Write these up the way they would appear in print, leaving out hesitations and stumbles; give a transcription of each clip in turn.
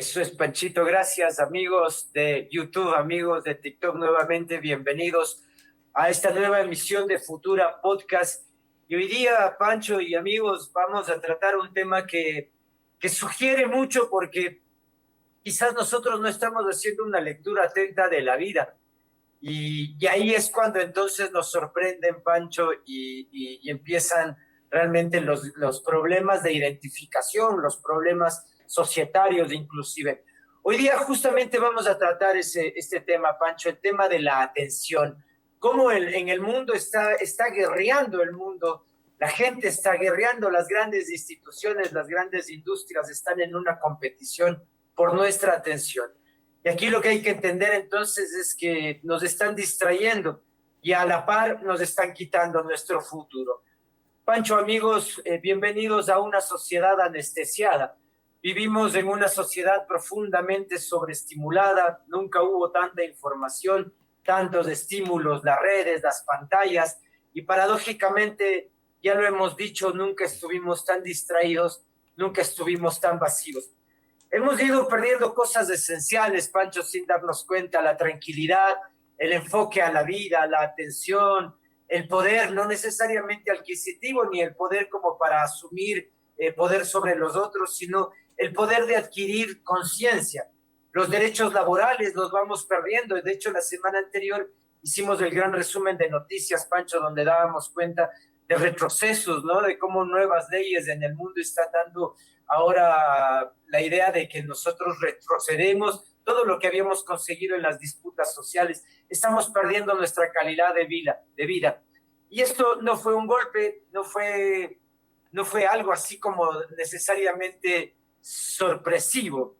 Eso es, Panchito. Gracias, amigos de YouTube, amigos de TikTok, nuevamente bienvenidos a esta nueva emisión de Futura Podcast. Y hoy día, Pancho y amigos, vamos a tratar un tema que sugiere mucho porque quizás nosotros no estamos haciendo una lectura atenta de la vida. Y ahí es cuando entonces nos sorprenden, Pancho, y empiezan realmente los problemas de identificación, los problemas societarios inclusive. Hoy día justamente vamos a tratar este tema, Pancho, el tema de la atención. Cómo en el mundo está guerreando el mundo, la gente está guerreando, las grandes instituciones, las grandes industrias están en una competición por nuestra atención. Y aquí lo que hay que entender entonces es que nos están distrayendo y a la par nos están quitando nuestro futuro. Pancho, amigos, bienvenidos a una sociedad anestesiada. Vivimos en una sociedad profundamente sobreestimulada, nunca hubo tanta información, tantos estímulos, las redes, las pantallas, y paradójicamente, ya lo hemos dicho, nunca estuvimos tan distraídos, nunca estuvimos tan vacíos. Hemos ido perdiendo cosas esenciales, Pancho, sin darnos cuenta, la tranquilidad, el enfoque a la vida, la atención, el poder, no necesariamente adquisitivo, ni el poder como para asumir poder sobre los otros, sino el poder de adquirir conciencia. Los derechos laborales los vamos perdiendo. De hecho, la semana anterior hicimos el gran resumen de noticias, Pancho, donde dábamos cuenta de retrocesos, ¿no? De cómo nuevas leyes en el mundo están dando ahora la idea de que nosotros retrocedemos todo lo que habíamos conseguido en las disputas sociales. Estamos perdiendo nuestra calidad de vida. Y esto no fue un golpe, no fue algo así como necesariamente sorpresivo,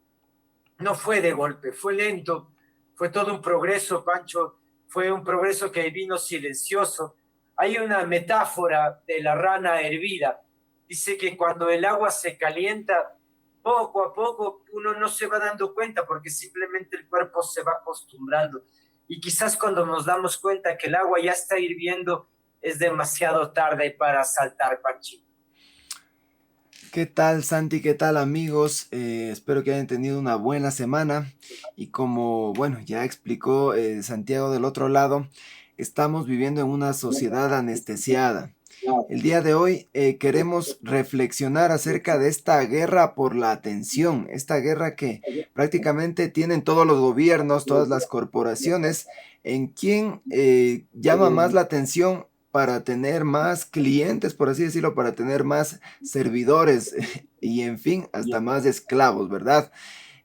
no fue de golpe, fue lento, fue todo un progreso, Pancho, fue un progreso que vino silencioso. Hay una metáfora de la rana hervida. Dice que cuando el agua se calienta, poco a poco uno no se va dando cuenta porque simplemente el cuerpo se va acostumbrando. Y quizás cuando nos damos cuenta que el agua ya está hirviendo, es demasiado tarde para saltar, Panchito. ¿Qué tal, Santi? ¿Qué tal, amigos? Espero que hayan tenido una buena semana. Y como, bueno, ya explicó Santiago del otro lado, estamos viviendo en una sociedad anestesiada. El día de hoy queremos reflexionar acerca de esta guerra por la atención, esta guerra que prácticamente tienen todos los gobiernos, todas las corporaciones, en quien llama más la atención para tener más clientes, por así decirlo, para tener más servidores y en fin, hasta más esclavos, ¿verdad?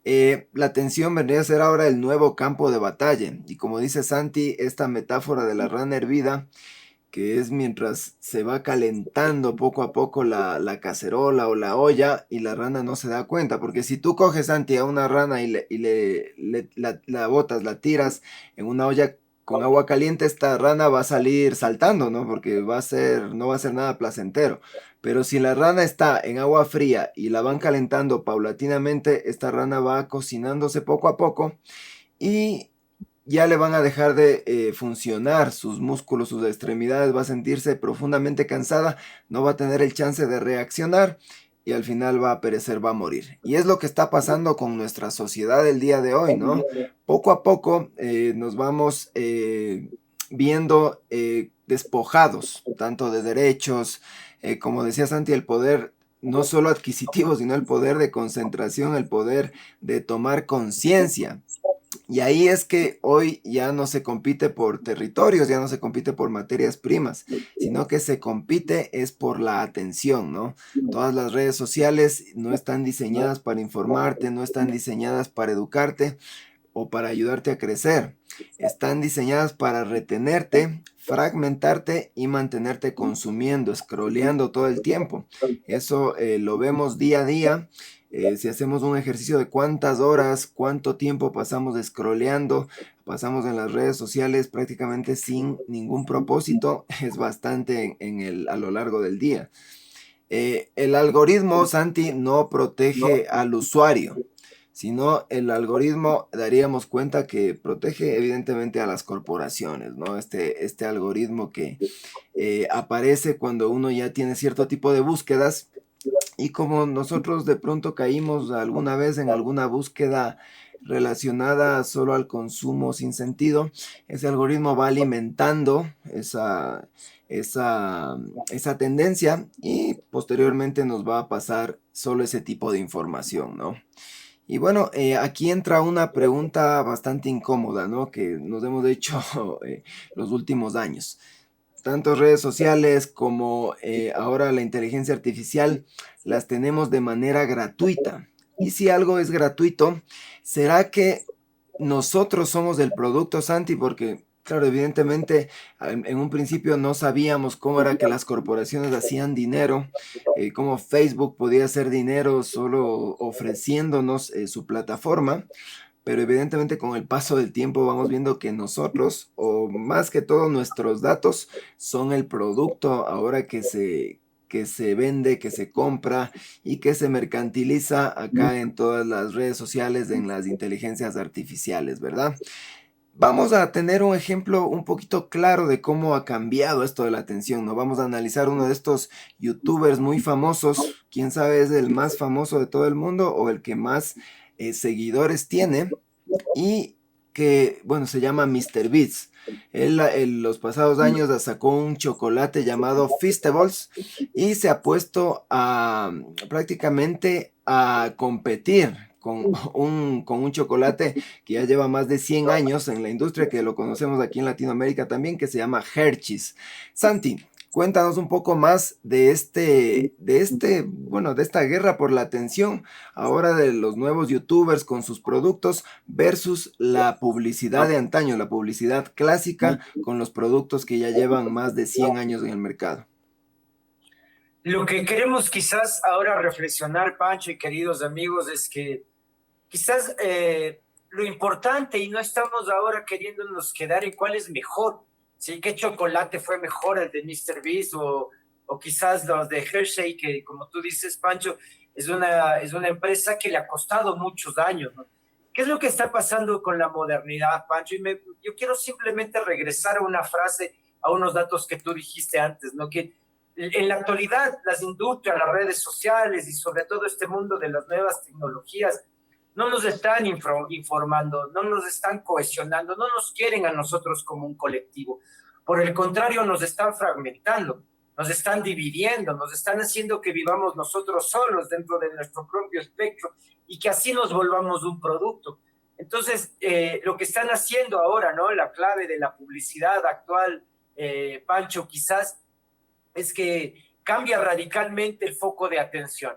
La atención vendría a ser ahora el nuevo campo de batalla. Y como dice Santi, esta metáfora de la rana hervida, que es mientras se va calentando poco a poco la cacerola o la olla y la rana no se da cuenta, porque si tú coges, Santi, a una rana la botas, la tiras en una olla con agua caliente, esta rana va a salir saltando, ¿no? Porque no va a ser nada placentero. Pero si la rana está en agua fría y la van calentando paulatinamente, esta rana va cocinándose poco a poco y ya le van a dejar de funcionar sus músculos, sus extremidades, va a sentirse profundamente cansada, no va a tener el chance de reaccionar y al final va a perecer, va a morir. Y es lo que está pasando con nuestra sociedad el día de hoy, ¿no? Poco a poco nos vamos viendo despojados, tanto de derechos, como decía Santi, el poder no solo adquisitivo, sino el poder de concentración, el poder de tomar conciencia. Y ahí es que hoy ya no se compite por territorios, ya no se compite por materias primas, sino que se compite es por la atención, ¿no? Todas las redes sociales no están diseñadas para informarte, no están diseñadas para educarte o para ayudarte a crecer. Están diseñadas para retenerte, fragmentarte y mantenerte consumiendo, scrolleando todo el tiempo. Eso lo vemos día a día. Si hacemos un ejercicio de cuántas horas, cuánto tiempo pasamos scrolleando, pasamos en las redes sociales prácticamente sin ningún propósito, es bastante a lo largo del día. El algoritmo, Santi, no protege al usuario, sino el algoritmo daríamos cuenta que protege evidentemente a las corporaciones, ¿no? Este algoritmo que aparece cuando uno ya tiene cierto tipo de búsquedas Y como nosotros de pronto caímos alguna vez en alguna búsqueda relacionada solo al consumo sin sentido, ese algoritmo va alimentando esa, esa tendencia y posteriormente nos va a pasar solo ese tipo de información, ¿no? Y bueno, aquí entra una pregunta bastante incómoda, ¿no? Que nos hemos hecho los últimos años. Tanto redes sociales como ahora la inteligencia artificial las tenemos de manera gratuita. Y si algo es gratuito, ¿será que nosotros somos el producto, Santi? Porque, claro, evidentemente en un principio no sabíamos cómo era que las corporaciones hacían dinero, cómo Facebook podía hacer dinero solo ofreciéndonos su plataforma, pero evidentemente con el paso del tiempo vamos viendo que nosotros, o más que todo nuestros datos, son el producto ahora que se vende, que se compra y que se mercantiliza acá en todas las redes sociales, en las inteligencias artificiales, ¿verdad? Vamos a tener un ejemplo un poquito claro de cómo ha cambiado esto de la atención, ¿no? Vamos a analizar uno de estos youtubers muy famosos, quién sabe es el más famoso de todo el mundo o el que más seguidores tiene y que, bueno, se llama Mr. Beats. Él en los pasados años sacó un chocolate llamado Feastables y se ha puesto a prácticamente a competir con un chocolate que ya lleva más de 100 años en la industria, que lo conocemos aquí en Latinoamérica también, que se llama Hershey's. Santi, cuéntanos un poco más bueno, de esta guerra por la atención ahora de los nuevos youtubers con sus productos versus la publicidad de antaño, la publicidad clásica con los productos que ya llevan más de 100 años en el mercado. Lo que queremos quizás ahora reflexionar, Pancho y queridos amigos, es que quizás lo importante, y no estamos ahora queriéndonos quedar en cuál es mejor, ¿sí? ¿Qué chocolate fue mejor, el de Mr. Beast o quizás los de Hershey, que como tú dices, Pancho, es una empresa que le ha costado muchos años, ¿no? ¿Qué es lo que está pasando con la modernidad, Pancho? Yo quiero simplemente regresar a una frase, a unos datos que tú dijiste antes, ¿no? Que en la actualidad las industrias, las redes sociales y sobre todo este mundo de las nuevas tecnologías no nos están informando, no nos están cohesionando, no nos quieren a nosotros como un colectivo. Por el contrario, nos están fragmentando, nos están dividiendo, nos están haciendo que vivamos nosotros solos dentro de nuestro propio espectro y que así nos volvamos un producto. Entonces, lo que están haciendo ahora, ¿no? La clave de la publicidad actual, Pancho, quizás es que cambia radicalmente el foco de atención.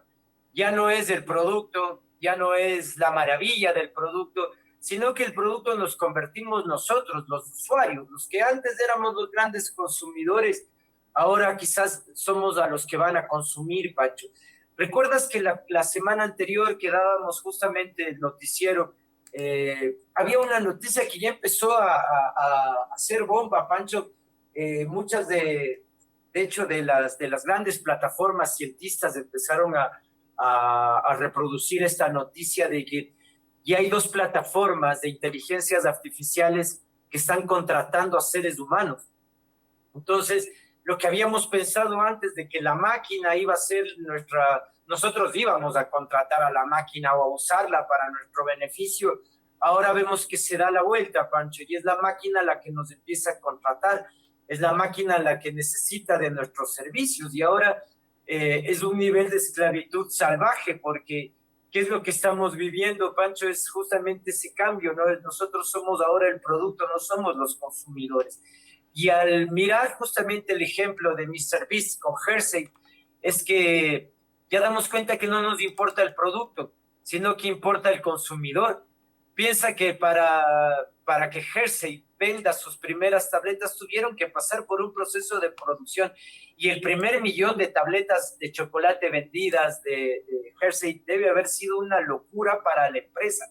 Ya no es el producto, ya no es la maravilla del producto, sino que el producto nos convertimos nosotros, los usuarios, los que antes éramos los grandes consumidores, ahora quizás somos a los que van a consumir, Pacho. ¿Recuerdas que la semana anterior que dábamos justamente el noticiero, había una noticia que ya empezó a hacer bomba, Pancho? Muchas de hecho, de las grandes plataformas cientistas empezaron a reproducir esta noticia de que ya hay dos plataformas de inteligencias artificiales que están contratando a seres humanos. Entonces, lo que habíamos pensado antes de que la máquina iba a ser nosotros íbamos a contratar a la máquina o a usarla para nuestro beneficio, ahora vemos que se da la vuelta, Pancho, y es la máquina la que nos empieza a contratar, es la máquina la que necesita de nuestros servicios y ahora es un nivel de esclavitud salvaje porque ¿qué es lo que estamos viviendo, Pancho? Es justamente ese cambio, ¿no? Nosotros somos ahora el producto, no somos los consumidores. Y al mirar justamente el ejemplo de Mr. Beast con Hershey, es que ya damos cuenta que no nos importa el producto, sino que importa el consumidor. Piensa que para que Hershey venda sus primeras tabletas tuvieron que pasar por un proceso de producción y el primer millón de tabletas de chocolate vendidas de Hershey debe haber sido una locura para la empresa.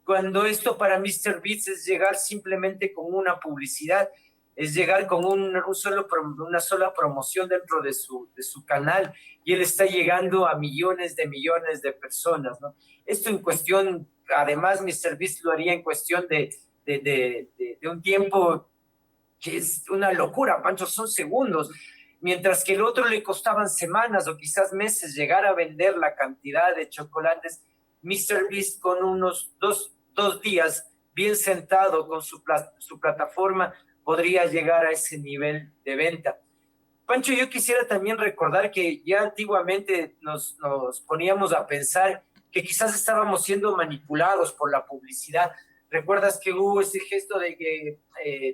Cuando esto para Mr. Beats es llegar simplemente con una publicidad, es llegar con una sola promoción dentro de su canal y él está llegando a millones de personas, ¿no? Esto en cuestión, además Mr. Beast lo haría en cuestión de un tiempo que es una locura, Pancho, son segundos. mientras que el otro le costaban semanas o quizás meses llegar a vender la cantidad de chocolates. MrBeast con unos dos días bien sentado con su plataforma podría llegar a ese nivel de venta. Pancho, yo quisiera también recordar que ya antiguamente nos poníamos a pensar que quizás estábamos siendo manipulados por la publicidad. ¿Recuerdas que hubo ese gesto de que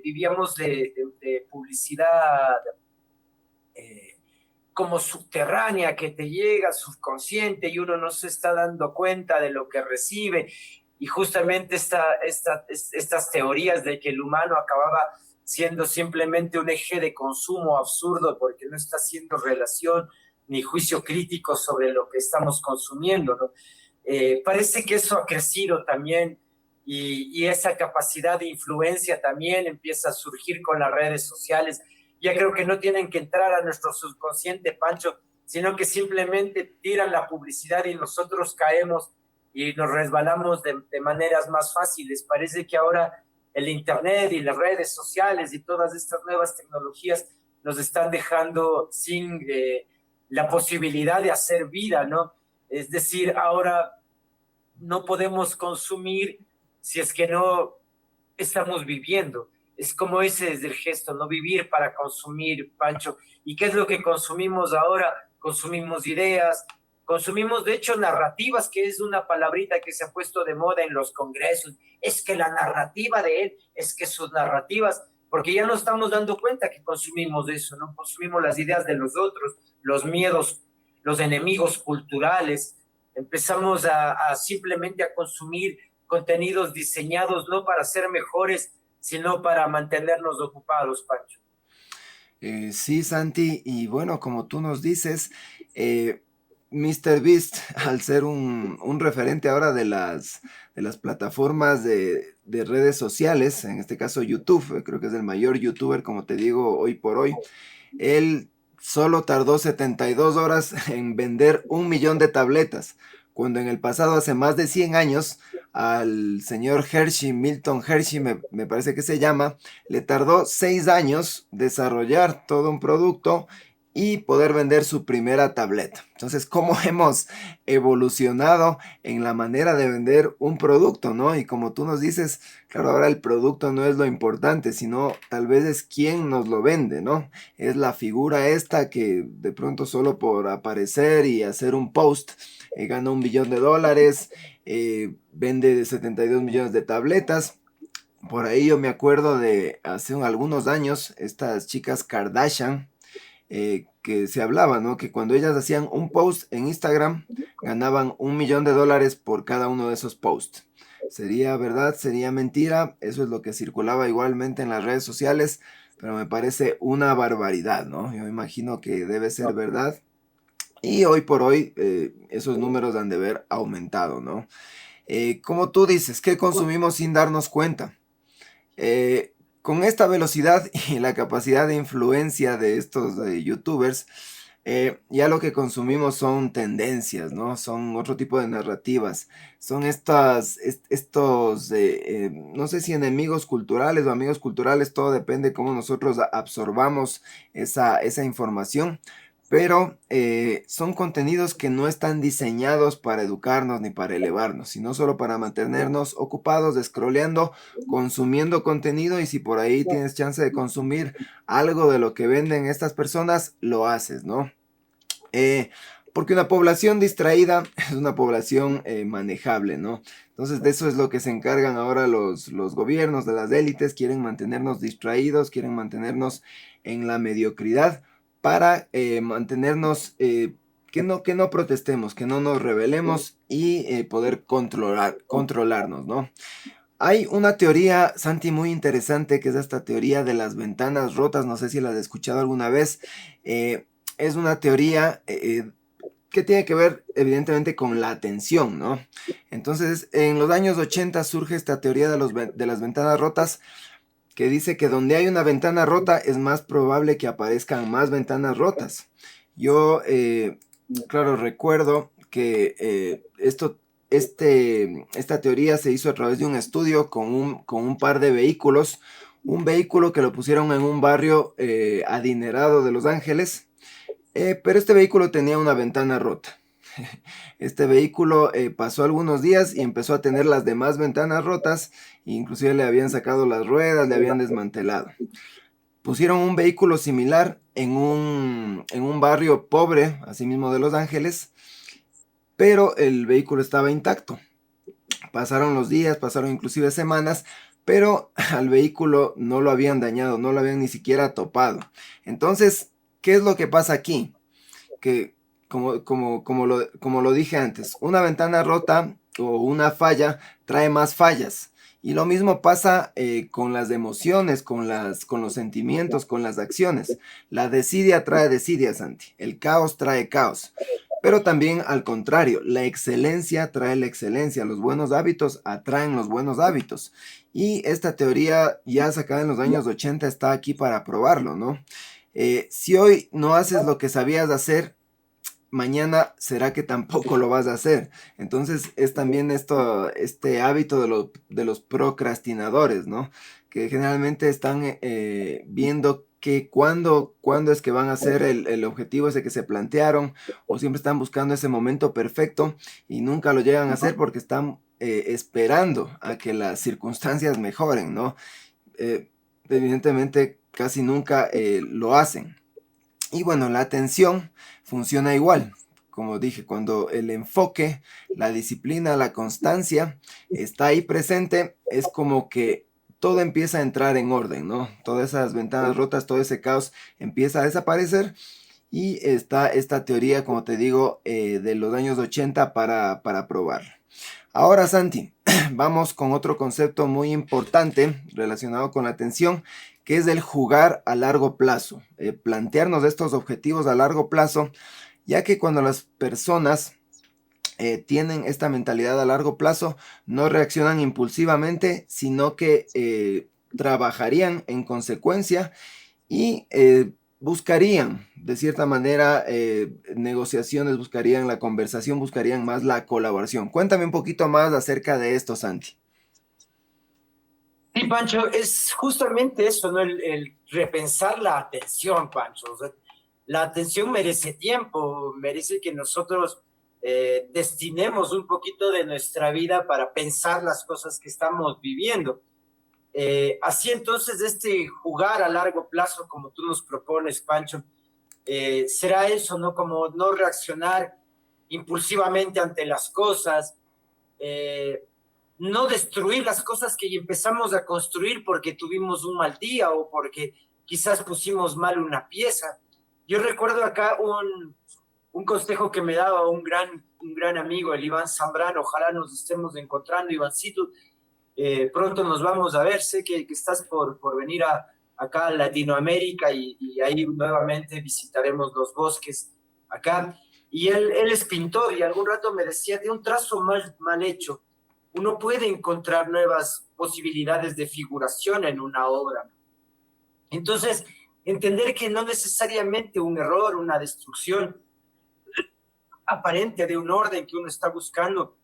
vivíamos de publicidad eh, como subterránea que te llega subconsciente y uno no se está dando cuenta de lo que recibe? Y justamente estas teorías de que el humano acababa siendo simplemente un eje de consumo absurdo porque no está haciendo relación ni juicio crítico sobre lo que estamos consumiendo, ¿no? Parece que eso ha crecido también y esa capacidad de influencia también empieza a surgir con las redes sociales. Ya creo que no tienen que entrar a nuestro subconsciente, Pancho, sino que simplemente tiran la publicidad y nosotros caemos y nos resbalamos de maneras más fáciles. Parece que ahora el Internet y las redes sociales y todas estas nuevas tecnologías nos están dejando sin la posibilidad de hacer vida, ¿no? Es decir, ahora no podemos consumir si es que no estamos viviendo. Es como ese es el gesto, no vivir para consumir, Pancho. ¿Y qué es lo que consumimos ahora? Consumimos ideas, consumimos de hecho narrativas, que es una palabrita que se ha puesto de moda en los congresos. Es que la narrativa de él, es que sus narrativas, porque ya no estamos dando cuenta que consumimos eso, ¿no? Consumimos las ideas de los otros, los miedos, los enemigos culturales. Empezamos a simplemente a consumir contenidos diseñados no para ser mejores, sino para mantenernos ocupados, Pancho. Sí, Santi, y bueno, como tú nos dices, MrBeast, al ser un referente ahora de las plataformas de redes sociales, en este caso YouTube, creo que es el mayor youtuber, como te digo, hoy por hoy, él solo tardó 72 horas en vender 1 millón de tabletas, cuando en el pasado, hace más de 100 años, al señor Hershey, Milton Hershey, me parece que se llama, le tardó 6 años desarrollar todo un producto y poder vender su primera tableta. Entonces, ¿cómo hemos evolucionado en la manera de vender un producto, no? Y como tú nos dices, claro, ahora el producto no es lo importante, sino tal vez es quién nos lo vende, ¿no? Es la figura esta que de pronto solo por aparecer y hacer un post gana $1 billón, vende de 72 millones de tabletas. Por ahí yo me acuerdo de hace algunos años, estas chicas Kardashian, que se hablaba, ¿no? Que cuando ellas hacían un post en Instagram, ganaban $1 millón por cada uno de esos posts. ¿Sería verdad? ¿Sería mentira? Eso es lo que circulaba igualmente en las redes sociales, pero me parece una barbaridad, ¿no? Yo imagino que debe ser verdad. Y hoy por hoy esos números han de haber aumentado, ¿no? Como tú dices, ¿qué consumimos sin darnos cuenta? Con esta velocidad y la capacidad de influencia de estos youtubers, ya lo que consumimos son tendencias, ¿no? Son otro tipo de narrativas. Son estos, no sé si enemigos culturales o amigos culturales, todo depende cómo nosotros absorbamos esa información. Pero son contenidos que no están diseñados para educarnos ni para elevarnos, sino solo para mantenernos ocupados, scrolleando, consumiendo contenido, y si por ahí tienes chance de consumir algo de lo que venden estas personas, lo haces, ¿no? Porque una población distraída es una población manejable, ¿no? Entonces de eso es lo que se encargan ahora los gobiernos de las élites, quieren mantenernos distraídos, quieren mantenernos en la mediocridad para mantenernos, que no protestemos, que no nos rebelemos y poder controlarnos, ¿no? Hay una teoría, Santi, muy interesante, que es esta teoría de las ventanas rotas, no sé si la has escuchado alguna vez. Es una teoría que tiene que ver evidentemente con la atención, ¿no? Entonces, en los años 80 surge esta teoría de las ventanas rotas, que dice que donde hay una ventana rota es más probable que aparezcan más ventanas rotas. Yo, claro, recuerdo que esta teoría se hizo a través de un estudio con un par de vehículos. un vehículo que lo pusieron en un barrio adinerado de Los Ángeles, pero este vehículo tenía una ventana rota. Este vehículo pasó algunos días y empezó a tener las demás ventanas rotas, inclusive le habían sacado las ruedas, le habían desmantelado. Pusieron un vehículo similar en un barrio pobre, asimismo de Los Ángeles, pero el vehículo estaba intacto. Pasaron los días, pasaron inclusive semanas, pero al vehículo no lo habían dañado, no lo habían ni siquiera topado. Entonces, ¿qué es lo que pasa aquí? Que como lo dije antes, una ventana rota o una falla trae más fallas. Y lo mismo pasa con las emociones, con los sentimientos, con las acciones. La desidia trae desidia, Santi. El caos trae caos. Pero también al contrario, la excelencia trae la excelencia. Los buenos hábitos atraen los buenos hábitos. Y esta teoría ya sacada en los años 80 está aquí para probarlo, ¿no? Si hoy no haces lo que sabías hacer, mañana será que tampoco lo vas a hacer. Entonces es también este hábito de los procrastinadores, ¿no? Que generalmente están viendo que cuándo es que van a hacer el objetivo ese que se plantearon, o siempre están buscando ese momento perfecto y nunca lo llegan a hacer porque están esperando a que las circunstancias mejoren, ¿no? Eh, Evidentemente casi nunca lo hacen. Y bueno, la atención funciona igual. Como dije, cuando el enfoque, la disciplina, la constancia está ahí presente, es como que todo empieza a entrar en orden, ¿no? Todas esas ventanas rotas, todo ese caos empieza a desaparecer y está esta teoría, como te digo, de los años 80 para probar. Ahora, Santi, vamos con otro concepto muy importante relacionado con la atención, que es el jugar a largo plazo. Plantearnos estos objetivos a largo plazo, ya que cuando las personas tienen esta mentalidad a largo plazo, no reaccionan impulsivamente, sino que trabajarían en consecuencia y buscarían, de cierta manera, negociaciones, buscarían la conversación, buscarían más la colaboración. Cuéntame un poquito más acerca de esto, Santi. Sí, Pancho, es justamente eso, ¿no? El repensar la atención, Pancho. O sea, la atención merece tiempo, merece que nosotros destinemos un poquito de nuestra vida para pensar las cosas que estamos viviendo. Así entonces, este jugar a largo plazo, como tú nos propones, Pancho, será eso, ¿no? Como no reaccionar impulsivamente ante las cosas, eh, no destruir las cosas que empezamos a construir porque tuvimos un mal día o porque quizás pusimos mal una pieza. Yo recuerdo acá un consejo que me daba un gran amigo, el Iván Zambrano. Ojalá nos estemos encontrando, Ivancito. Pronto nos vamos a ver. Sé que estás por venir acá a Latinoamérica y ahí nuevamente visitaremos los bosques acá. Y él es pintor y algún rato me decía, de un trazo mal hecho, uno puede encontrar nuevas posibilidades de figuración en una obra. Entonces, entender que no necesariamente un error, una destrucción aparente de un orden que uno está buscando,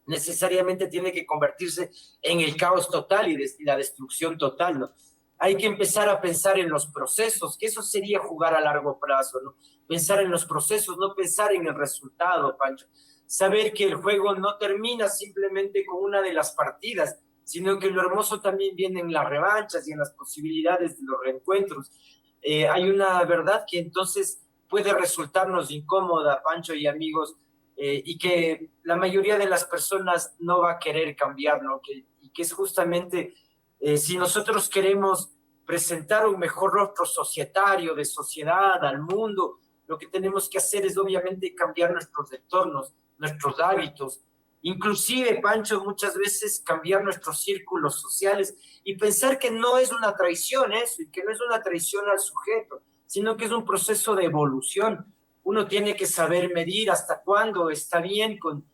necesariamente tiene que convertirse en el caos total y la destrucción total, ¿no? Hay que empezar a pensar en los procesos, que eso sería jugar a largo plazo, ¿no? Pensar en los procesos, no pensar en el resultado, Pancho. Saber que el juego no termina simplemente con una de las partidas, sino que lo hermoso también viene en las revanchas y en las posibilidades de los reencuentros. Hay una verdad que entonces puede resultarnos incómoda, Pancho y amigos, y que la mayoría de las personas no va a querer cambiar, ¿no? Y que es justamente, si nosotros queremos presentar un mejor rostro societario, de sociedad, al mundo, lo que tenemos que hacer es obviamente cambiar nuestros entornos, nuestros hábitos, inclusive, Pancho, muchas veces cambiar nuestros círculos sociales y pensar que no es una traición eso, y que no es una traición al sujeto, sino que es un proceso de evolución. Uno tiene que saber medir hasta cuándo está bien con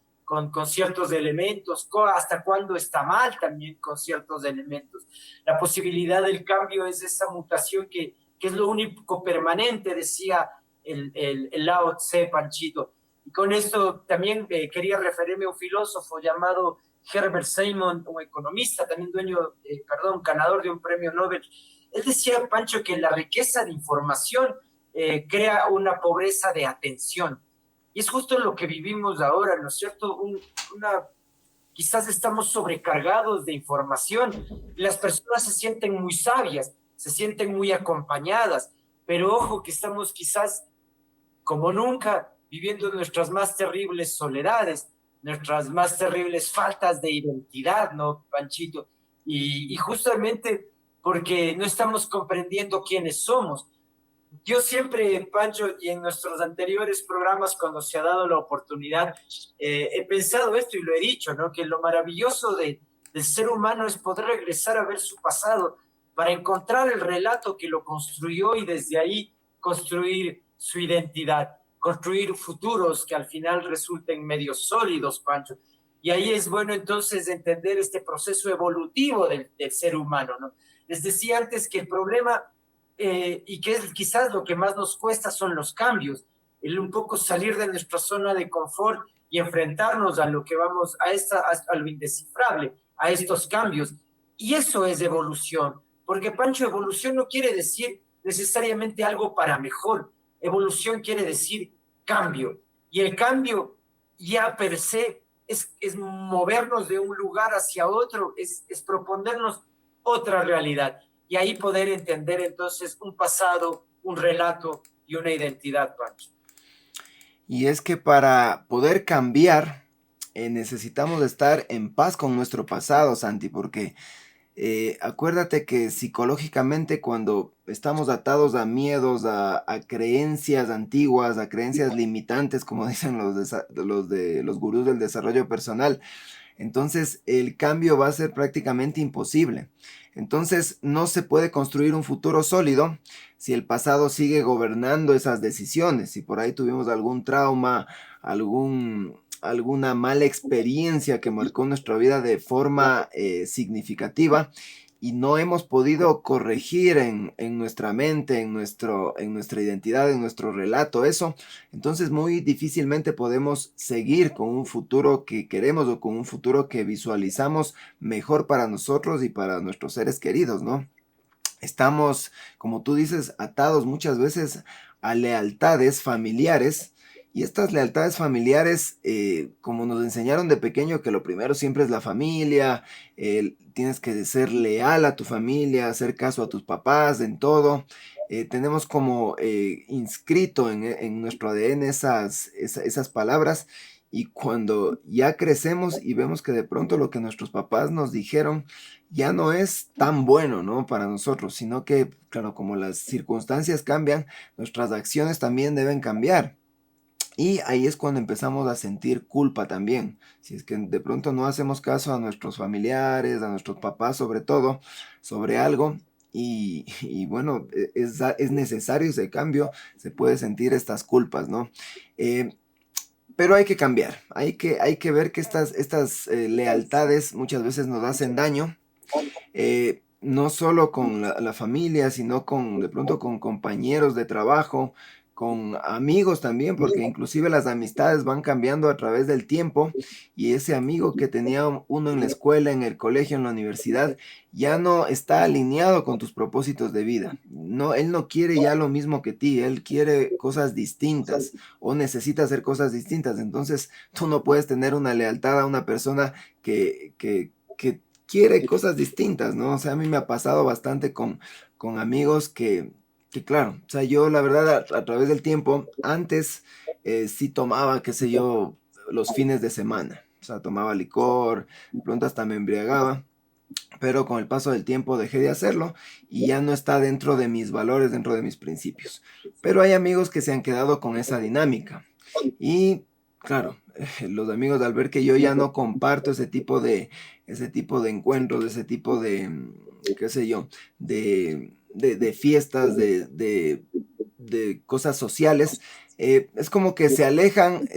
ciertos elementos, hasta cuándo está mal también con ciertos elementos. La posibilidad del cambio es esa mutación que es lo único permanente, decía el Lao Tse, Panchito. Y con esto también quería referirme a un filósofo llamado Herbert Simon, un economista, también ganador de un premio Nobel. Él decía, Pancho, que la riqueza de información crea una pobreza de atención. Y es justo lo que vivimos ahora, ¿no es cierto? Quizás estamos sobrecargados de información. Las personas se sienten muy sabias, se sienten muy acompañadas, pero ojo que estamos quizás como nunca viviendo nuestras más terribles soledades, nuestras más terribles faltas de identidad, ¿no, Panchito? Y justamente porque no estamos comprendiendo quiénes somos. Yo siempre, Pancho, y en nuestros anteriores programas, cuando se ha dado la oportunidad, he pensado esto y lo he dicho, ¿no? Que lo maravilloso del ser humano es poder regresar a ver su pasado para encontrar el relato que lo construyó y desde ahí construir su identidad, construir futuros que al final resulten medios sólidos, Pancho. Y ahí es bueno entonces entender este proceso evolutivo del ser humano, ¿no? Les decía antes que el problema y que es quizás lo que más nos cuesta son los cambios, el un poco salir de nuestra zona de confort y enfrentarnos a lo que vamos, a lo indescifrable, a estos cambios. Y eso es evolución, porque Pancho, evolución no quiere decir necesariamente algo para mejor, evolución quiere decir cambio, y el cambio ya per se es movernos de un lugar hacia otro, es proponernos otra realidad y ahí poder entender entonces un pasado, un relato y una identidad, Pancho. Y es que para poder cambiar, necesitamos estar en paz con nuestro pasado, Santi, porque acuérdate que psicológicamente cuando estamos atados a miedos, a creencias antiguas, a creencias limitantes, como dicen los gurús del desarrollo personal, entonces el cambio va a ser prácticamente imposible. Entonces no se puede construir un futuro sólido si el pasado sigue gobernando esas decisiones. Si por ahí tuvimos algún trauma, alguna mala experiencia que marcó nuestra vida de forma significativa y no hemos podido corregir en nuestra mente, en nuestra identidad, en nuestro relato eso, entonces muy difícilmente podemos seguir con un futuro que queremos o con un futuro que visualizamos mejor para nosotros y para nuestros seres queridos, ¿no? Estamos, como tú dices, atados muchas veces a lealtades familiares. Y estas lealtades familiares, como nos enseñaron de pequeño, que lo primero siempre es la familia, tienes que ser leal a tu familia, hacer caso a tus papás en todo. Tenemos como inscrito en nuestro ADN esas palabras. Y cuando ya crecemos y vemos que de pronto lo que nuestros papás nos dijeron ya no es tan bueno, ¿no? Para nosotros, sino que, claro, como las circunstancias cambian, nuestras acciones también deben cambiar. Y ahí es cuando empezamos a sentir culpa también. Si es que de pronto no hacemos caso a nuestros familiares, a nuestros papás sobre todo, sobre algo, y bueno, es necesario ese cambio, se puede sentir estas culpas, ¿no? Pero hay que cambiar, hay que ver que estas lealtades muchas veces nos hacen daño, no solo con la familia, sino de pronto con compañeros de trabajo, con amigos también, porque inclusive las amistades van cambiando a través del tiempo y ese amigo que tenía uno en la escuela, en el colegio, en la universidad, ya no está alineado con tus propósitos de vida. No, él no quiere ya lo mismo que ti, él quiere cosas distintas o necesita hacer cosas distintas. Entonces tú no puedes tener una lealtad a una persona que quiere cosas distintas, ¿no? O sea, a mí me ha pasado bastante con amigos que claro, o sea, yo la verdad a través del tiempo, antes sí tomaba, qué sé yo, los fines de semana, o sea, tomaba licor, de pronto hasta me embriagaba, pero con el paso del tiempo dejé de hacerlo y ya no está dentro de mis valores, dentro de mis principios. Pero hay amigos que se han quedado con esa dinámica y claro, los amigos al ver que yo ya no comparto ese tipo de encuentros, ese tipo de, qué sé yo, de fiestas, de cosas sociales, es como que se alejan,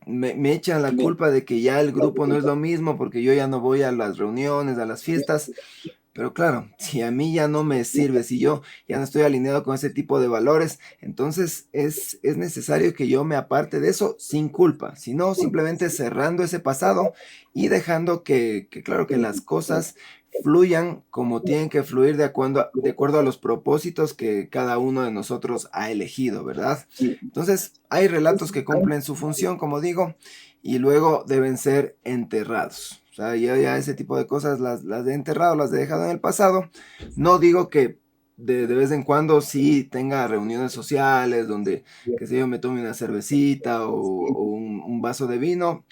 me echan la culpa de que ya el grupo no es lo mismo porque yo ya no voy a las reuniones, a las fiestas, Pero claro, si a mí ya no me sirve, si yo ya no estoy alineado con ese tipo de valores, entonces es necesario que yo me aparte de eso sin culpa, sino simplemente cerrando ese pasado y dejando claro, que las cosas fluyan como tienen que fluir de acuerdo a los propósitos que cada uno de nosotros ha elegido, ¿verdad? Entonces, hay relatos que cumplen su función, como digo, y luego deben ser enterrados. O sea, yo ya ese tipo de cosas las he enterrado, las he dejado en el pasado. No digo que de vez en cuando sí tenga reuniones sociales donde, qué sé yo, me tome una cervecita o un vaso de vino.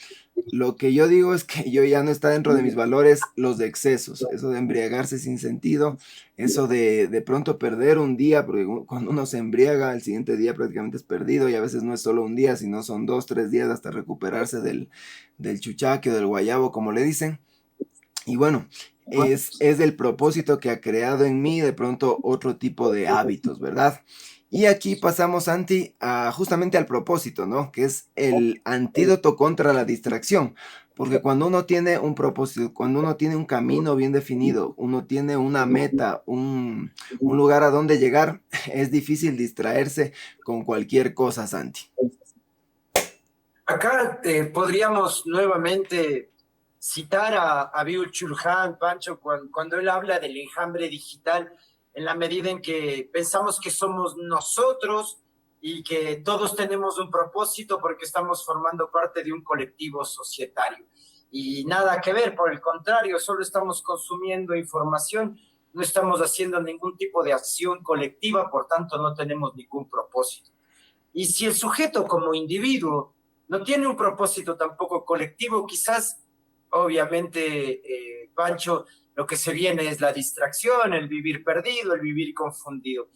Lo que yo digo es que yo ya no está dentro de mis valores los de excesos, eso de embriagarse sin sentido, eso de pronto perder un día, porque cuando uno se embriaga, el siguiente día prácticamente es perdido y a veces no es solo un día, sino son 2, 3 días hasta recuperarse del chuchaque o del guayabo, como le dicen. Y bueno, es el propósito que ha creado en mí de pronto otro tipo de hábitos, ¿verdad? Y aquí pasamos, Santi, justamente al propósito, ¿no? Que es el antídoto contra la distracción. Porque cuando uno tiene un propósito, cuando uno tiene un camino bien definido, uno tiene una meta, un lugar a donde llegar, es difícil distraerse con cualquier cosa, Santi. Acá podríamos nuevamente citar a Byung-Chul Han, Pancho, cuando él habla del enjambre digital, en la medida en que pensamos que somos nosotros y que todos tenemos un propósito porque estamos formando parte de un colectivo societario. Y nada que ver, por el contrario, solo estamos consumiendo información, no estamos haciendo ningún tipo de acción colectiva, por tanto no tenemos ningún propósito. Y si el sujeto como individuo no tiene un propósito tampoco colectivo, quizás, obviamente, Pancho, lo que se viene es la distracción, el vivir perdido, el vivir confundido.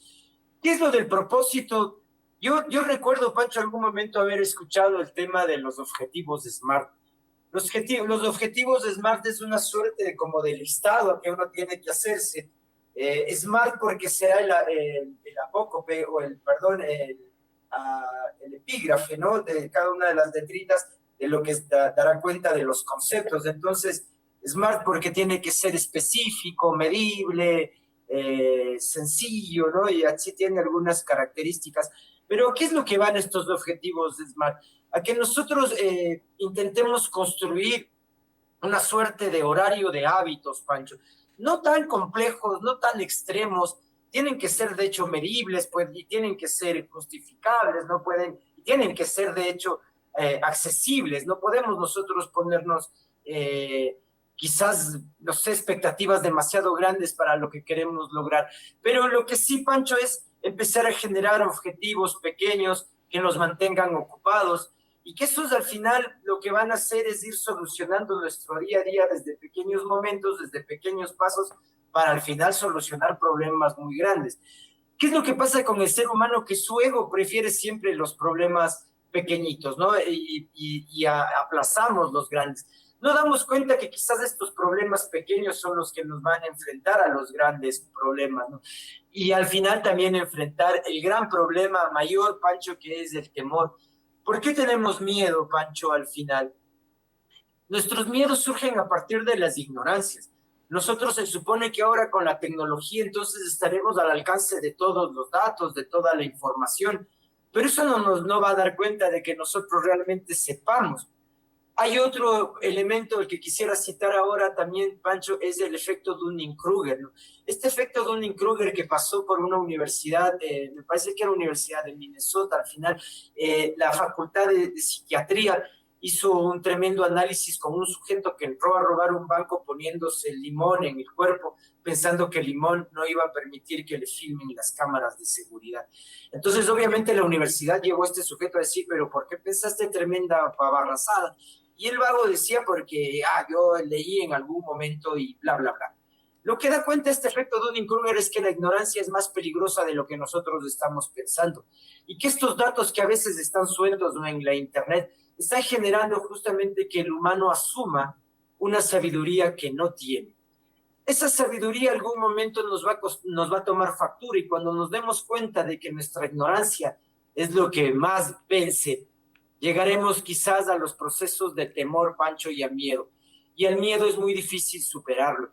¿Qué es lo del propósito? Yo recuerdo, Pancho, algún momento haber escuchado el tema de los objetivos de SMART. Los objetivos de SMART es una suerte de, como de listado que uno tiene que hacerse. SMART porque será el apócope o perdón, el epígrafe, ¿no? De cada una de las letritas de lo que dará cuenta de los conceptos. Entonces, SMART porque tiene que ser específico, medible, sencillo, ¿no? Y así tiene algunas características. Pero, ¿qué es lo que van estos objetivos de SMART? A que nosotros intentemos construir una suerte de horario de hábitos, Pancho. No tan complejos, no tan extremos, tienen que ser de hecho medibles, pues, y tienen que ser justificables, no pueden, y tienen que ser de hecho accesibles, no podemos nosotros ponernos quizás, no sé, expectativas demasiado grandes para lo que queremos lograr. Pero lo que sí, Pancho, es empezar a generar objetivos pequeños que nos mantengan ocupados y que esos al final lo que van a hacer es ir solucionando nuestro día a día desde pequeños momentos, desde pequeños pasos, para al final solucionar problemas muy grandes. ¿Qué es lo que pasa con el ser humano? Que su ego prefiere siempre los problemas pequeñitos, ¿no? Y aplazamos los grandes. No damos cuenta que quizás estos problemas pequeños son los que nos van a enfrentar a los grandes problemas, ¿no? Y al final también enfrentar el gran problema mayor, Pancho, que es el temor. ¿Por qué tenemos miedo, Pancho, al final? Nuestros miedos surgen a partir de las ignorancias. Nosotros se supone que ahora con la tecnología entonces estaremos al alcance de todos los datos, de toda la información, pero eso no va a dar cuenta de que nosotros realmente sepamos. Hay otro elemento el que quisiera citar ahora también, Pancho, es el efecto Dunning-Kruger, ¿no? Este efecto Dunning-Kruger que pasó por una universidad, me parece que era la Universidad de Minnesota, al final, la Facultad de Psiquiatría hizo un tremendo análisis con un sujeto que entró a robar un banco poniéndose el limón en el cuerpo, pensando que el limón no iba a permitir que le filmen las cámaras de seguridad. Entonces, obviamente, la universidad llevó a este sujeto a decir, pero ¿por qué pensaste tremenda pavarrazada? Y el vago decía porque, yo leí en algún momento y bla, bla, bla. Lo que da cuenta este efecto Dunning-Kruger es que la ignorancia es más peligrosa de lo que nosotros estamos pensando y que estos datos que a veces están sueltos, ¿no?, en la internet están generando justamente que el humano asuma una sabiduría que no tiene. Esa sabiduría en algún momento nos va a tomar factura y cuando nos demos cuenta de que nuestra ignorancia es lo que más vence, llegaremos quizás a los procesos de temor, Pancho, y a miedo. Y el miedo es muy difícil superarlo.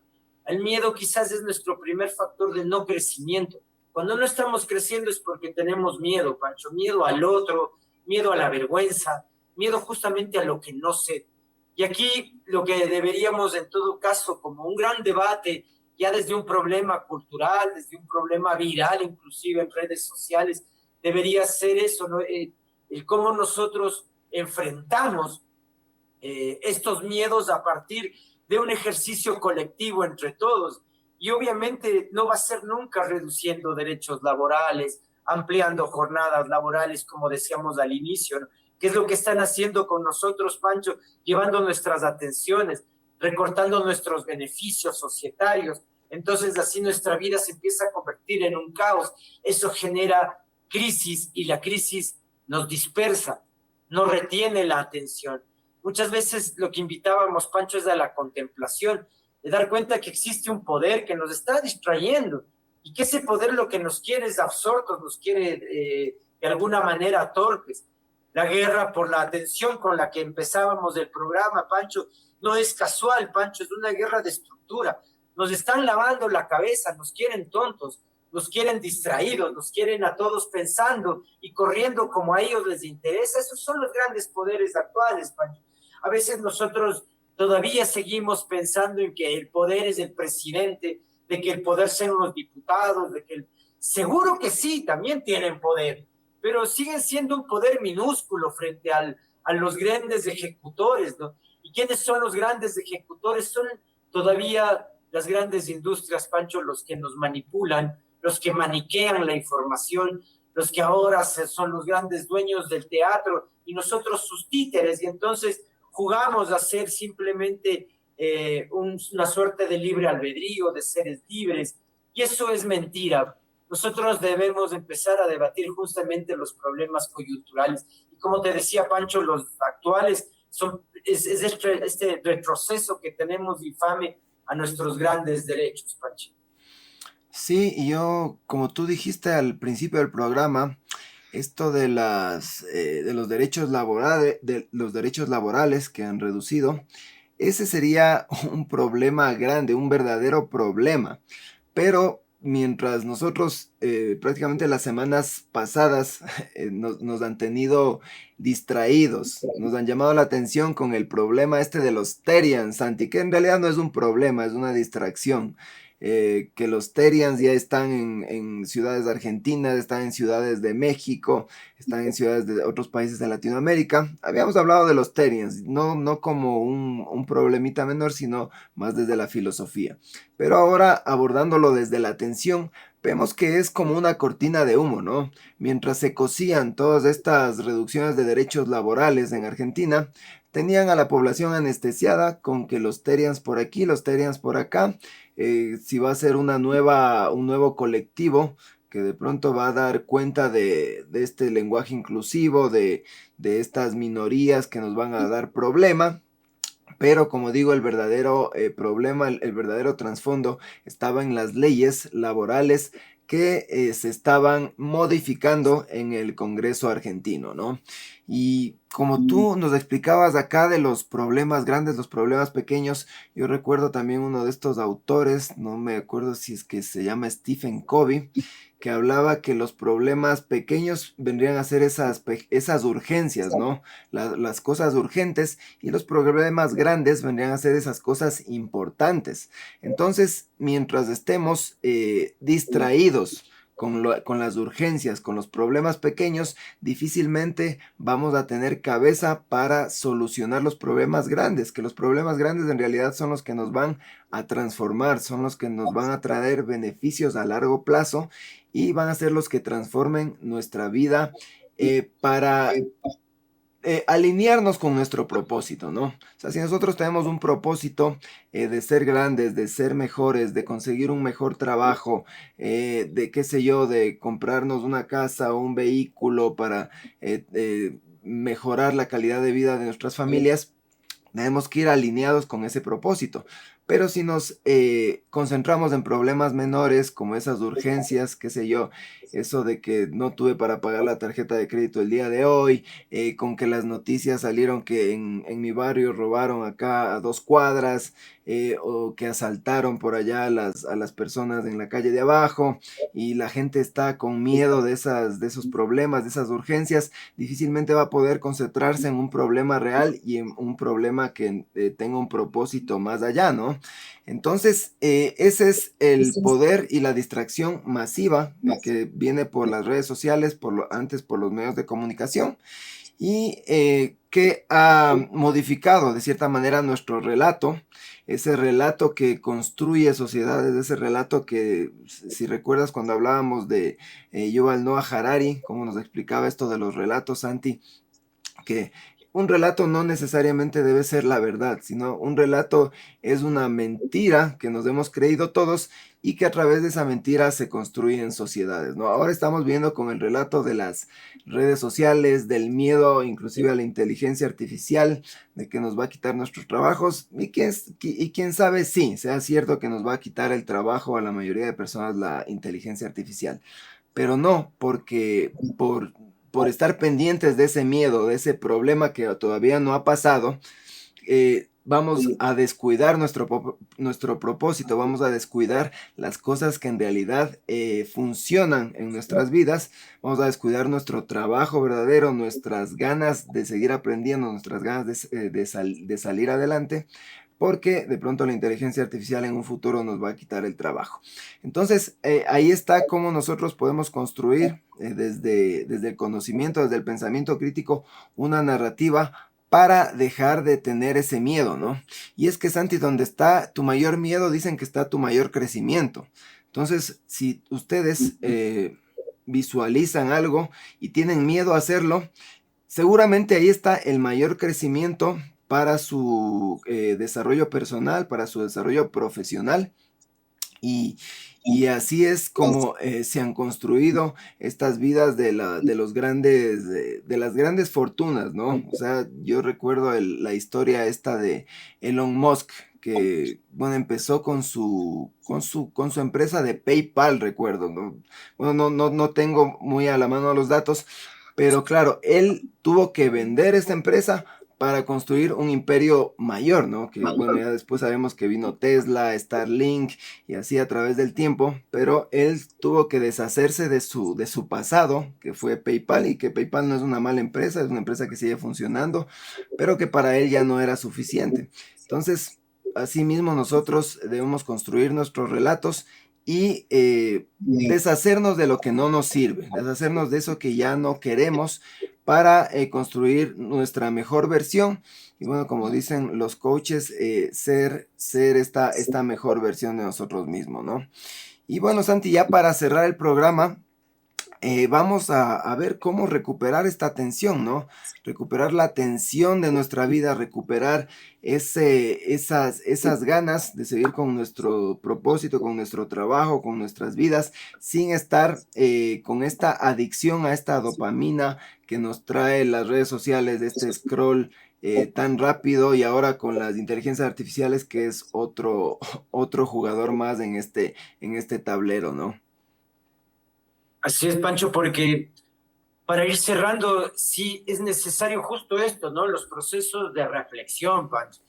El miedo quizás es nuestro primer factor de no crecimiento. Cuando no estamos creciendo es porque tenemos miedo, Pancho, miedo al otro, miedo a la vergüenza, miedo justamente a lo que no sé. Y aquí lo que deberíamos en todo caso, como un gran debate, ya desde un problema cultural, desde un problema viral, inclusive en redes sociales, debería ser eso, ¿no? El cómo nosotros enfrentamos estos miedos a partir de un ejercicio colectivo entre todos. Y obviamente no va a ser nunca reduciendo derechos laborales, ampliando jornadas laborales, como decíamos al inicio, ¿no? ¿Qué es lo que están haciendo con nosotros, Pancho? Llevando nuestras atenciones, recortando nuestros beneficios societarios. Entonces así nuestra vida se empieza a convertir en un caos. Eso genera crisis y la crisis nos dispersa, no retiene la atención. Muchas veces lo que invitábamos, Pancho, es a la contemplación, de dar cuenta que existe un poder que nos está distrayendo y que ese poder lo que nos quiere es absortos, nos quiere de alguna manera torpes. La guerra por la atención con la que empezábamos el programa, Pancho, no es casual, Pancho, es una guerra de estructura. Nos están lavando la cabeza, nos quieren tontos, nos quieren distraídos, nos quieren a todos pensando y corriendo como a ellos les interesa. Esos son los grandes poderes actuales, Pancho. A veces nosotros todavía seguimos pensando en que el poder es el presidente, de que el poder son los diputados, de que seguro que sí, también tienen poder, pero siguen siendo un poder minúsculo frente a los grandes ejecutores, ¿no? ¿Y quiénes son los grandes ejecutores? Son todavía las grandes industrias, Pancho, los que nos manipulan, los que maniquean la información, los que ahora son los grandes dueños del teatro y nosotros sus títeres. Y entonces jugamos a ser simplemente una suerte de libre albedrío, de seres libres, y eso es mentira. Nosotros debemos empezar a debatir justamente los problemas coyunturales. Y como te decía Pancho, los actuales es este retroceso que tenemos infame a nuestros grandes derechos, Pancho. Sí, y yo, como tú dijiste al principio del programa, esto de los derechos laborales que han reducido, ese sería un problema grande, un verdadero problema. Pero mientras nosotros prácticamente las semanas pasadas nos han tenido distraídos, nos han llamado la atención con el problema este de los Terians, Santi, que en realidad no es un problema, es una distracción. Que los Terians ya están en ciudades argentinas, están en ciudades de México, están en ciudades de otros países de Latinoamérica. Habíamos hablado de los Terians, no como un problemita menor, sino más desde la filosofía. Pero ahora, abordándolo desde la atención, vemos que es como una cortina de humo, ¿no? Mientras se cosían todas estas reducciones de derechos laborales en Argentina, tenían a la población anestesiada con que los Terians por aquí, los Terians por acá, si va a ser un nuevo colectivo que de pronto va a dar cuenta de este lenguaje inclusivo, de estas minorías que nos van a dar problema. Pero como digo, el verdadero problema, el verdadero trasfondo estaba en las leyes laborales que se estaban modificando en el Congreso argentino, ¿no? Y como tú nos explicabas acá de los problemas grandes, los problemas pequeños, yo recuerdo también uno de estos autores, no me acuerdo si es que se llama Stephen Covey, que hablaba que los problemas pequeños vendrían a ser esas urgencias, ¿no? Las cosas urgentes, y los problemas grandes vendrían a ser esas cosas importantes. Entonces, mientras estemos distraídos con las urgencias, con los problemas pequeños, difícilmente vamos a tener cabeza para solucionar los problemas grandes, que los problemas grandes en realidad son los que nos van a transformar, son los que nos van a traer beneficios a largo plazo y van a ser los que transformen nuestra vida para alinearnos con nuestro propósito, ¿no? O sea, si nosotros tenemos un propósito de ser grandes, de ser mejores, de conseguir un mejor trabajo, de qué sé yo, de comprarnos una casa o un vehículo para mejorar la calidad de vida de nuestras familias, tenemos que ir alineados con ese propósito. Pero si nos concentramos en problemas menores, como esas urgencias, qué sé yo, eso de que no tuve para pagar la tarjeta de crédito el día de hoy, con que las noticias salieron que en mi barrio robaron acá a 2 cuadras, o que asaltaron por allá a las personas en la calle de abajo, y la gente está con miedo de esos problemas, de esas urgencias, difícilmente va a poder concentrarse en un problema real y en un problema que tenga un propósito más allá, ¿no? Entonces, ese es el poder y la distracción masiva que viene por las redes sociales, antes por los medios de comunicación, y que ha modificado de cierta manera nuestro relato, ese relato que construye sociedades, ese relato que, si recuerdas cuando hablábamos de Yuval Noah Harari, cómo nos explicaba esto de los relatos, Santi, que un relato no necesariamente debe ser la verdad, sino un relato es una mentira que nos hemos creído todos y que a través de esa mentira se construyen sociedades, ¿no? Ahora estamos viendo con el relato de las redes sociales, del miedo inclusive a la inteligencia artificial, de que nos va a quitar nuestros trabajos, y quién sabe si sea cierto que nos va a quitar el trabajo a la mayoría de personas la inteligencia artificial, pero no porque por estar pendientes de ese miedo, de ese problema que todavía no ha pasado, vamos a descuidar nuestro propósito, vamos a descuidar las cosas que en realidad funcionan en nuestras vidas, vamos a descuidar nuestro trabajo verdadero, nuestras ganas de seguir aprendiendo, nuestras ganas de salir adelante, porque de pronto la inteligencia artificial en un futuro nos va a quitar el trabajo. Entonces, ahí está cómo nosotros podemos construir desde el conocimiento, desde el pensamiento crítico, una narrativa para dejar de tener ese miedo, ¿no? Y es que, Santi, donde está tu mayor miedo, dicen que está tu mayor crecimiento. Entonces, si ustedes visualizan algo y tienen miedo a hacerlo, seguramente ahí está el mayor crecimiento para su desarrollo personal, para su desarrollo profesional. Y, y así es como se han construido estas vidas de los grandes, de las grandes fortunas, ¿no? O sea, yo recuerdo la historia esta de Elon Musk, que, bueno, empezó con su empresa de PayPal, recuerdo, ¿no? Bueno, no tengo muy a la mano los datos, pero claro, él tuvo que vender esta empresa para construir un imperio mayor, ¿no? Que, bueno, ya después sabemos que vino Tesla, Starlink y así a través del tiempo, pero él tuvo que deshacerse de su pasado, que fue PayPal, y que PayPal no es una mala empresa, es una empresa que sigue funcionando, pero que para él ya no era suficiente. Entonces, asimismo nosotros debemos construir nuestros relatos y deshacernos de lo que no nos sirve, deshacernos de eso que ya no queremos para construir nuestra mejor versión. Y bueno, como dicen los coaches, ser esta mejor versión de nosotros mismos, ¿no? Y bueno, Santi, ya para cerrar el programa, vamos a ver cómo recuperar esta atención, ¿no? Recuperar la atención de nuestra vida, recuperar esas ganas de seguir con nuestro propósito, con nuestro trabajo, con nuestras vidas, sin estar con esta adicción a esta dopamina que nos trae las redes sociales, de este scroll tan rápido, y ahora con las inteligencias artificiales, que es otro jugador más en este tablero, ¿no? Así es, Pancho, porque para ir cerrando, sí es necesario justo esto, ¿no? Los procesos de reflexión, Pancho.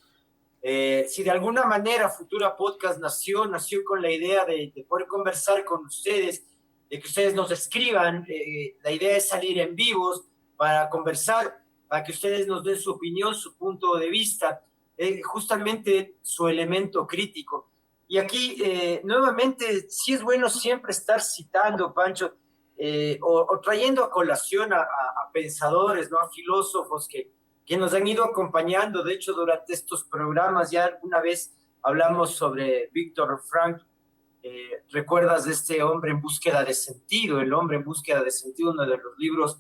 Si de alguna manera Futura Podcast nació con la idea de poder conversar con ustedes, de que ustedes nos escriban, la idea es salir en vivos para conversar, para que ustedes nos den su opinión, su punto de vista, justamente su elemento crítico. Y aquí, nuevamente, sí es bueno siempre estar citando, Pancho, o trayendo a colación a pensadores, ¿no? A filósofos que nos han ido acompañando. De hecho, durante estos programas ya alguna vez hablamos sobre Víctor Frank. ¿Recuerdas de este hombre en búsqueda de sentido? El hombre en búsqueda de sentido, uno de los libros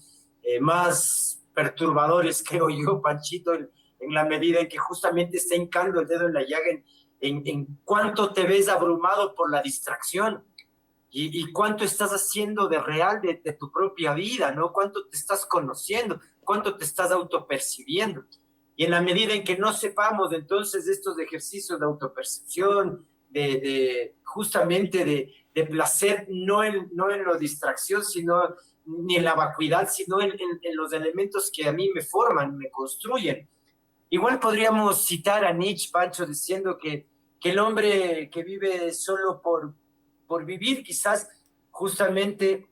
más perturbadores, creo yo, Panchito, en la medida en que justamente está hincando el dedo en la llaga en cuánto te ves abrumado por la distracción y cuánto estás haciendo de real de tu propia vida, ¿no? Cuánto te estás conociendo, cuánto te estás autopercibiendo. Y en la medida en que no sepamos entonces de estos ejercicios de autopercepción, justamente de placer, no en la distracción, sino ni en la vacuidad, sino en los elementos que a mí me forman, me construyen. Igual podríamos citar a Nietzsche, Pancho, diciendo que el hombre que vive solo por vivir quizás justamente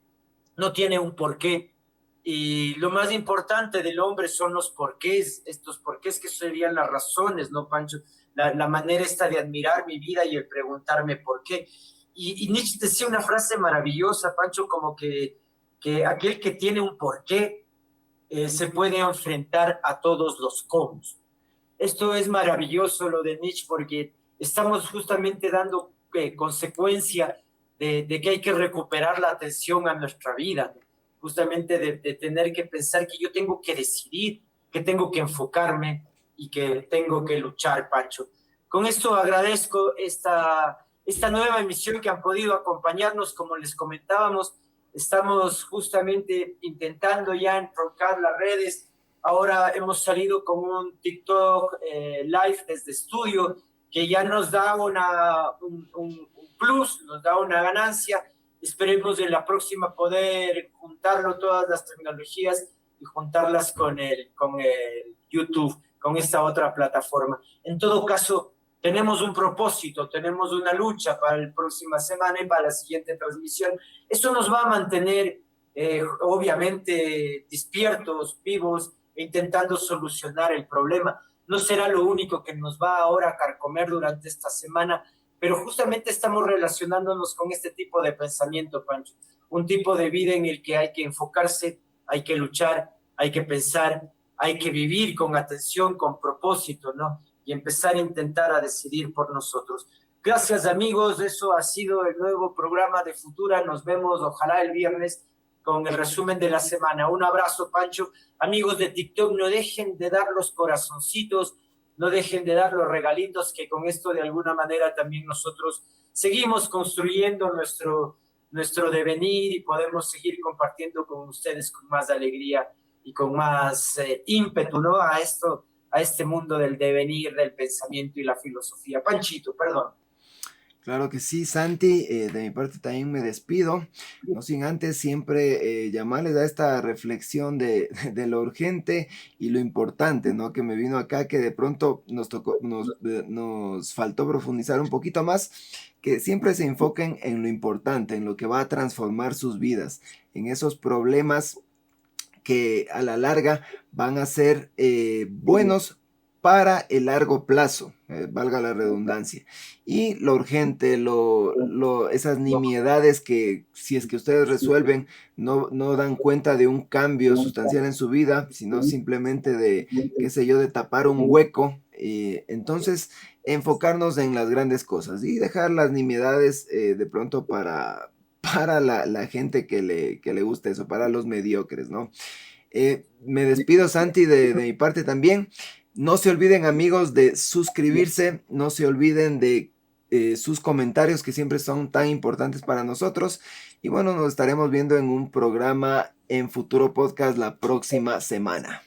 no tiene un porqué. Y lo más importante del hombre son los porqués, estos porqués que serían las razones, ¿no, Pancho? La manera esta de admirar mi vida y el preguntarme por qué. Y Nietzsche decía una frase maravillosa, Pancho, como que aquel que tiene un porqué se puede enfrentar a todos los cómo. Esto es maravilloso lo de Nietzsche porque estamos justamente dando consecuencia de que hay que recuperar la atención a nuestra vida, justamente de tener que pensar que yo tengo que decidir, que tengo que enfocarme y que tengo que luchar, Pancho. Con esto agradezco esta nueva emisión que han podido acompañarnos, como les comentábamos, estamos justamente intentando ya entroncar las redes. Ahora hemos salido con un TikTok live desde estudio que ya nos da un plus, nos da una ganancia. Esperemos en la próxima poder juntarlo todas las tecnologías y juntarlas con el YouTube, con esta otra plataforma. En todo caso, tenemos un propósito, tenemos una lucha para la próxima semana y para la siguiente transmisión. Esto nos va a mantener, obviamente, despiertos, vivos, intentando solucionar el problema. No será lo único que nos va ahora a carcomer durante esta semana, pero justamente estamos relacionándonos con este tipo de pensamiento, Pancho. Un tipo de vida en el que hay que enfocarse, hay que luchar, hay que pensar, hay que vivir con atención, con propósito, ¿no? Y empezar a intentar a decidir por nosotros. Gracias, amigos. Eso ha sido el nuevo programa de Futura. Nos vemos, ojalá, el viernes con el resumen de la semana. Un abrazo, Pancho. Amigos de TikTok, no dejen de dar los corazoncitos, no dejen de dar los regalitos, que con esto de alguna manera también nosotros seguimos construyendo nuestro devenir y podemos seguir compartiendo con ustedes con más alegría y con más ímpetu, ¿no? A este mundo del devenir, del pensamiento y la filosofía. Panchito, perdón. Claro que sí, Santi, de mi parte también me despido, no sin antes siempre llamarles a esta reflexión de lo urgente y lo importante, ¿no? Que me vino acá, que de pronto nos faltó profundizar un poquito más, que siempre se enfoquen en lo importante, en lo que va a transformar sus vidas, en esos problemas que a la larga van a ser buenos para el largo plazo, valga la redundancia. Y lo urgente, esas nimiedades que si es que ustedes resuelven, no dan cuenta de un cambio sustancial en su vida, sino simplemente de, qué sé yo, de tapar un hueco. Entonces, enfocarnos en las grandes cosas y dejar las nimiedades de pronto para la gente que le gusta eso, para los mediocres, ¿no? Me despido, Santi, de mi parte también. No se olviden, amigos, de suscribirse, no se olviden de sus comentarios, que siempre son tan importantes para nosotros. Y bueno, nos estaremos viendo en un programa en Futuro Podcast la próxima semana.